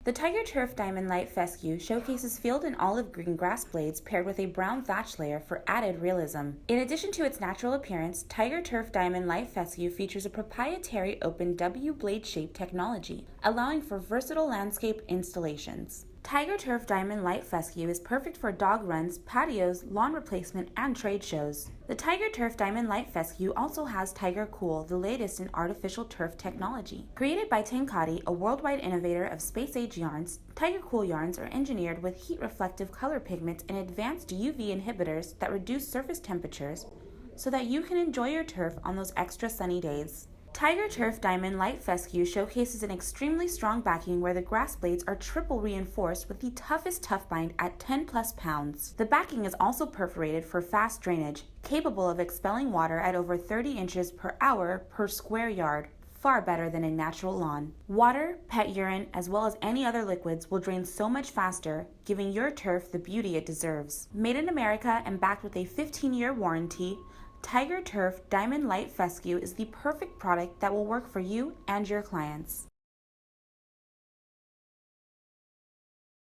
The TigerTurf Diamond Light Fescue showcases field and olive green grass blades paired with a brown thatch layer for added realism. In addition to its natural appearance, TigerTurf Diamond Light Fescue features a proprietary open W blade shape technology, allowing for versatile landscape installations. TigerTurf Diamond Light Fescue is perfect for dog runs, patios, lawn replacement, and trade shows. The TigerTurf Diamond Light Fescue also has Tiger Cool, the latest in artificial turf technology. Created by Tenkati, a worldwide innovator of space-age yarns, Tiger Cool yarns are engineered with heat-reflective color pigments and advanced UV inhibitors that reduce surface temperatures so that you can enjoy your turf on those extra sunny days. TigerTurf Diamond Light Fescue showcases an extremely strong backing where the grass blades are triple reinforced with the toughest tough bind at 10+ pounds. The backing is also perforated for fast drainage, capable of expelling water at over 30 inches per hour per square yard, far better than a natural lawn. Water, pet urine, as well as any other liquids will drain so much faster, giving your turf the beauty it deserves. Made in America and backed with a 15-year warranty, TigerTurf Diamond Light Fescue is the perfect product that will work for you and your clients.